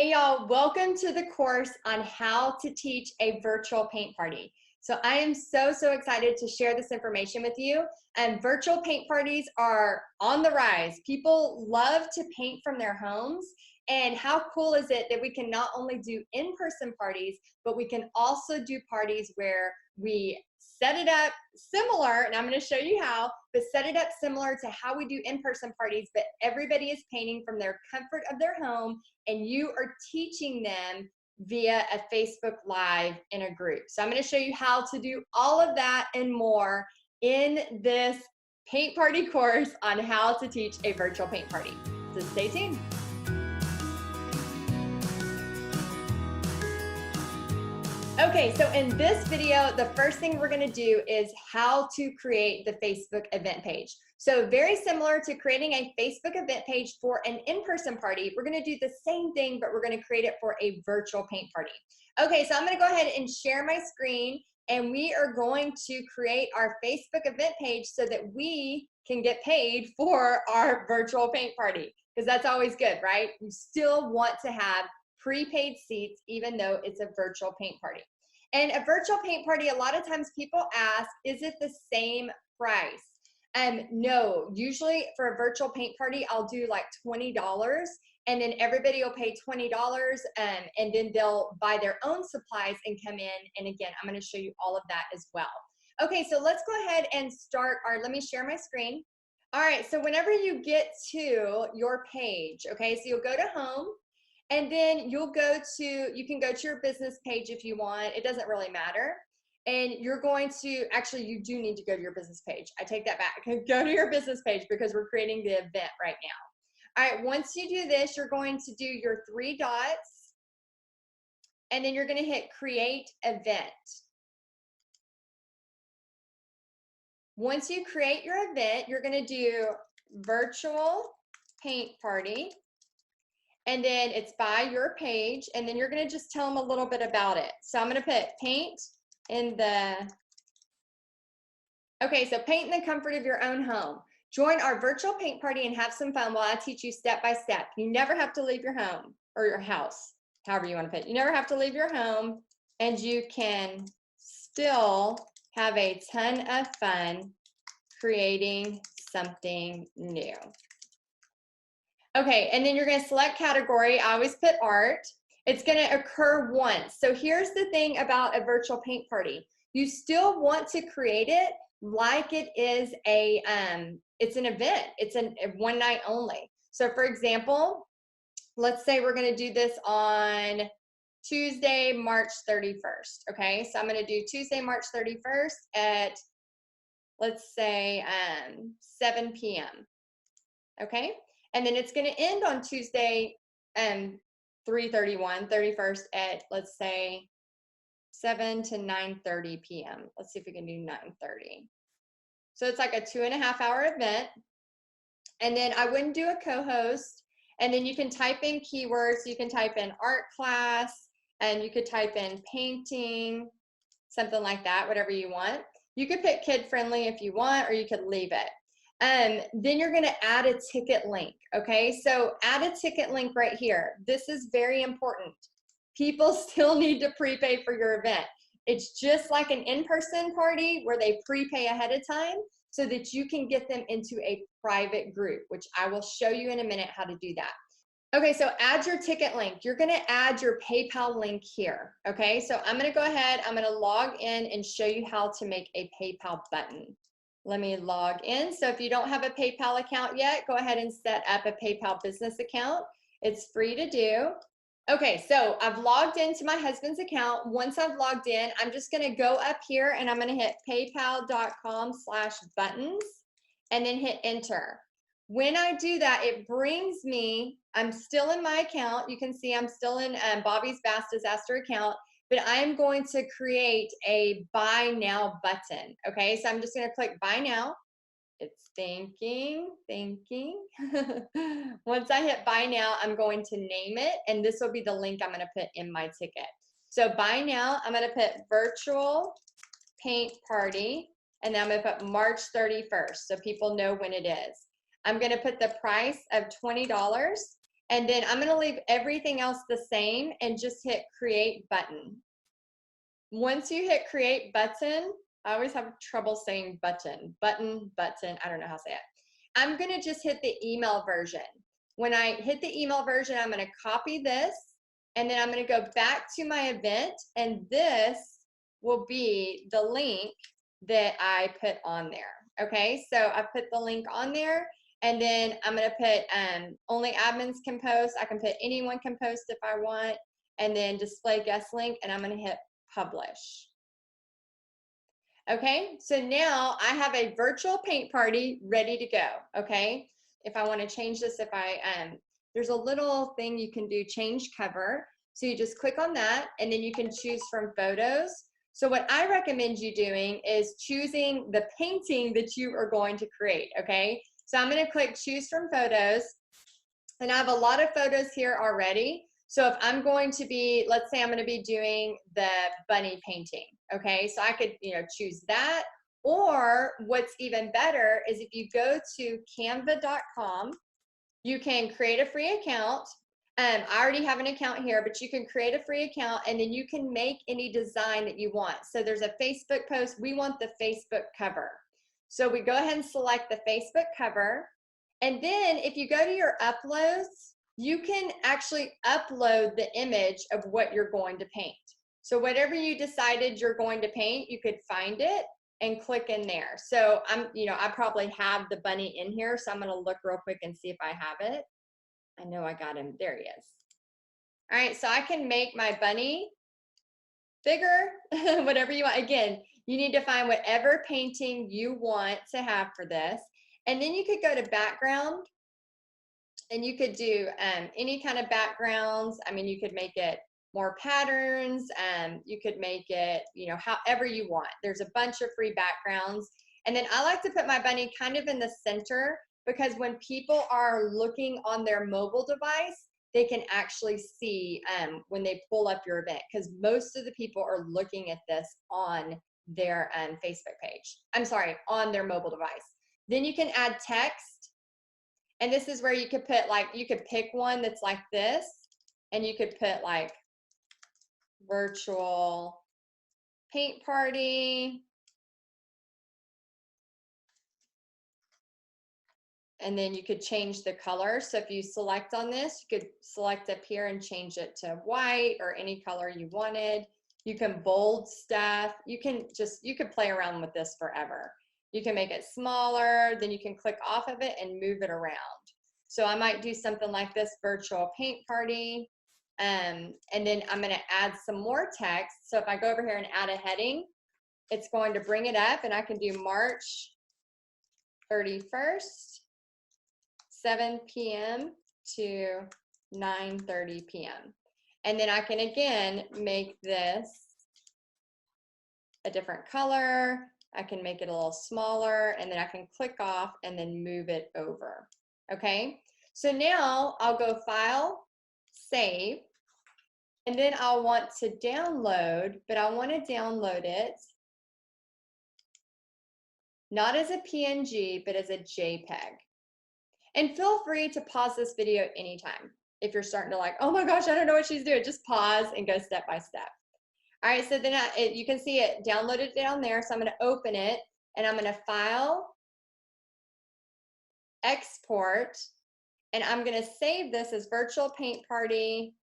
Hey y'all, welcome to the course on how to teach a virtual paint party. So I am so excited to share this information with you. And virtual paint parties are on the rise. People love to paint from their homes. And how cool is it that we can not only do in-person parties, but we can also do parties where we set it up similar, and I'm going to show you how, but set it up similar to how we do in-person parties, but everybody is painting from their comfort of their home, and you are teaching them via a Facebook Live in a group. So I'm going to show you how to do all of that and more in this paint party course on how to teach a virtual paint party. So stay tuned. Okay, so in this video, the first thing we're going to do is how to create the Facebook event page. So very similar to creating a Facebook event page for an in-person party, we're going to do the same thing, but we're going to create it for a virtual paint party. Okay, so I'm going to go ahead and share my screen, and we are going to create our Facebook event page so that we can get paid for our virtual paint party, because that's always good, right? You still want to have prepaid seats, even though it's a virtual paint party. And a virtual paint party, a lot of times people ask, is it the same price? No, usually for a virtual paint party, I'll do like $20, and then everybody will pay $20, and then they'll buy their own supplies and come in. And again, I'm going to show you all of that as well. Okay, so let's go ahead and start let me share my screen. All right, so whenever you get to your page, okay, so you'll go to home. And then you can go to your business page if you want. It doesn't really matter. And you're going to, actually, you do need to go to your business page. I take that back. Go to your business page because we're creating the event right now. All right, once you do this, you're going to do your 3 dots. And then you're going to hit Create Event. Once you create your event, you're going to do Virtual Paint Party. And then it's by your page, and then you're going to just tell them a little bit about it. So I'm going to put paint in the, okay, so paint in the comfort of your own home. Join our virtual paint party and have some fun while I teach you step by step. You never have to leave your home or your house, however you want to put it. You never have to leave your home, and you can still have a ton of fun creating something new. Okay, and then you're going to select category. I always put art. It's going to occur once. So here's the thing about a virtual paint party. You still want to create it like it is it's an event. It's a one night only. So for example, let's say we're going to do this on Tuesday, March 31st. Okay, so I'm going to do Tuesday, March 31st at, let's say, 7 p.m. Okay. And then it's going to end on Tuesday, 31st at, let's say, 7 to 9:30 p.m. Let's see if we can do 9:30. So it's like a 2.5-hour event. And then I wouldn't do a co-host. And then you can type in keywords. You can type in art class, and you could type in painting, something like that, whatever you want. You could put kid-friendly if you want, or you could leave it. Then you're going to add a ticket link. Okay, so add a ticket link right here. This is very important. People still need to prepay for your event. It's just like an in-person party where they prepay ahead of time so that you can get them into a private group, which I will show you in a minute how to do that. Okay, so add your ticket link. You're going to add your PayPal link here. Okay, so I'm going to go ahead. I'm going to log in and show you how to make a PayPal button. Let me log in. So if you don't have a PayPal account yet, go ahead and set up a PayPal business account. It's free to do. Okay, so I've logged into my husband's account. Once I've logged in, I'm just going to go up here and I'm going to hit paypal.com/buttons and then hit enter. When I do that, it brings me, I'm still in my account. You can see I'm still in Bobby's Bass Disaster account. But I'm going to create a buy now button. Okay, so I'm just going to click buy now. It's thinking. Once I hit buy now, I'm going to name it, and this will be the link I'm going to put in my ticket. So buy now, I'm going to put virtual paint party, and then I'm going to put March 31st so people know when it is. I'm going to put the price of $20, And then I'm gonna leave everything else the same and just hit create button. Once you hit create button, I always have trouble saying button, I don't know how to say it. I'm gonna just hit the email version. When I hit the email version, I'm gonna copy this, and then I'm gonna go back to my event, and this will be the link that I put on there. Okay, so I put the link on there, and then I'm gonna put only admins can post. I can put anyone can post if I want, and then display guest link, and I'm gonna hit publish. Okay, so now I have a virtual paint party ready to go. Okay, if I want to change this, there's a little thing you can do, change cover. So you just click on that, and then you can choose from photos. So what I recommend you doing is choosing the painting that you are going to create. Okay, so I'm going to click choose from photos, and I have a lot of photos here already. So if I'm going to be, let's say I'm going to be doing the bunny painting, okay? So I could, choose that. Or what's even better is if you go to canva.com, you can create a free account. I already have an account here, but you can create a free account, and then you can make any design that you want. So there's a Facebook post. We want the Facebook cover. So we go ahead and select the Facebook cover. And then if you go to your uploads, you can actually upload the image of what you're going to paint. So whatever you decided you're going to paint, you could find it and click in there. So I probably have the bunny in here, so I'm gonna look real quick and see if I have it. I know I got him, there he is. All right, so I can make my bunny bigger, whatever you want. Again, you need to find whatever painting you want to have for this. And then you could go to background, and you could do any kind of backgrounds. I mean, you could make it more patterns, you could make it, however you want. There's a bunch of free backgrounds. And then I like to put my bunny kind of in the center, because when people are looking on their mobile device, they can actually see when they pull up your event, because most of the people are looking at this on their Facebook page. I'm sorry, on their mobile device. Then you can add text. And this is where you could put, you could pick one that's like this, and you could put virtual paint party. And then you could change the color. So if you select on this, you could select up here and change it to white or any color you wanted. You can bold stuff. You could play around with this forever. You can make it smaller, then you can click off of it and move it around. So I might do something like this, virtual paint party. And then I'm gonna add some more text. So if I go over here and add a heading, it's going to bring it up, and I can do March 31st, 7 p.m. to 9:30 p.m. And then I can again make this a different color. I can make it a little smaller, and then I can click off and then move it over. Okay, so now I'll go File, Save, and then I'll want to download, but I want to download it not as a PNG, but as a JPEG. And feel free to pause this video anytime. If you're starting to oh my gosh, I don't know what she's doing, just pause and go step by step. All right, so then you can see it downloaded down there. So I'm going to open it, and I'm going to File, Export, and I'm going to save this as virtual paint party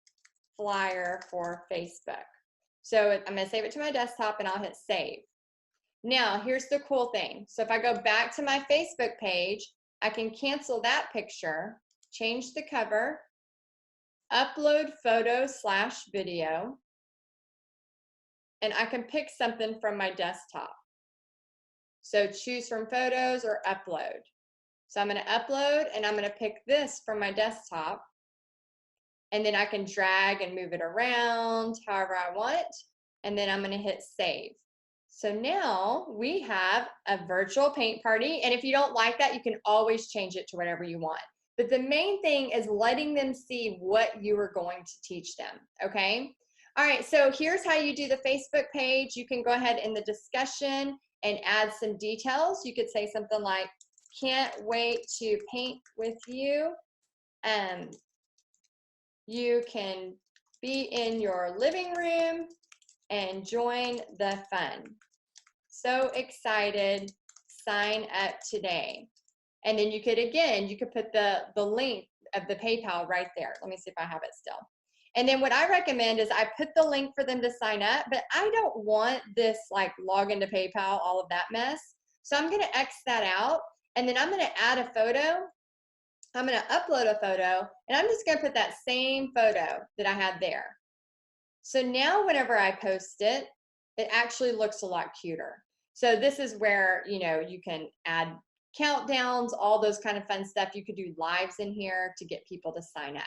flyer for Facebook. So I'm going to save it to my desktop, and I'll hit save. Now, here's the cool thing. So if I go back to my Facebook page, I can cancel that picture, change the cover, upload photo/video, and I can pick something from my desktop. So choose from photos or upload. So I'm going to upload, and I'm going to pick this from my desktop, and then I can drag and move it around however I want, and then I'm going to hit save. So now we have a virtual paint party, and if you don't like that, you can always change it to whatever you want. But the main thing is letting them see what you are going to teach them, okay? All right, so here's how you do the Facebook page. You can go ahead in the discussion and add some details. You could say something like, can't wait to paint with you. you can be in your living room and join the fun. So excited, sign up today. And then you could, again, you could put the link of the PayPal right there. Let me see if I have it still. And then what I recommend is I put the link for them to sign up, but I don't want this like log into PayPal, all of that mess. So I'm gonna X that out, and then I'm gonna add a photo. I'm gonna upload a photo, and I'm just gonna put that same photo that I had there. So now whenever I post it, it actually looks a lot cuter. So this is where, you know, you can add countdowns, all those kind of fun stuff. You could do lives in here to get people to sign up.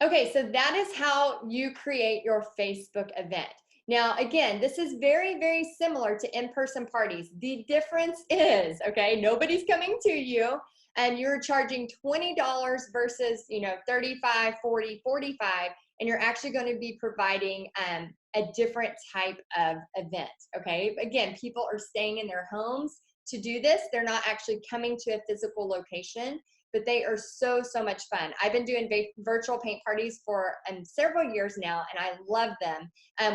Okay, so that is how you create your Facebook event. Now, again, this is very, very similar to in-person parties. The difference is, okay, nobody's coming to you and you're charging $20 versus, you know, 35, 40, 45, and you're actually going to be providing a different type of event, okay? Again, people are staying in their homes to do this. They're not actually coming to a physical location, but they are so, so much fun. I've been doing virtual paint parties for several years now, and I love them.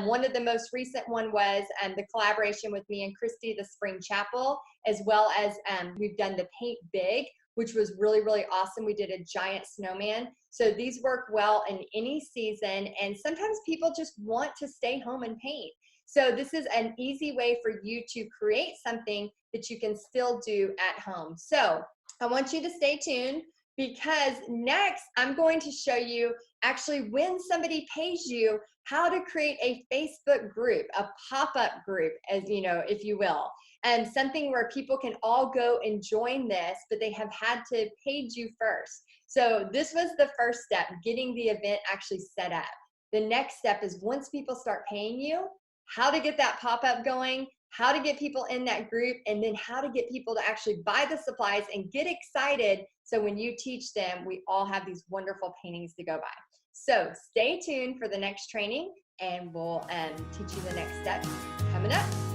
One of the most recent one was the collaboration with me and Christy, the Spring Chapel, as well as we've done the Paint Big, which was really, really awesome. We did a giant snowman. So these work well in any season, and sometimes people just want to stay home and paint. So this is an easy way for you to create something that you can still do at home. So I want you to stay tuned, because next I'm going to show you actually when somebody pays you how to create a Facebook group, a pop-up group, as you know, if you will, and something where people can all go and join this, but they have had to pay you first. So this was the first step, getting the event actually set up. The next step is once people start paying you, how to get that pop-up going, how to get people in that group, and then how to get people to actually buy the supplies and get excited. So when you teach them, we all have these wonderful paintings to go by. So stay tuned for the next training, and we'll teach you the next steps coming up.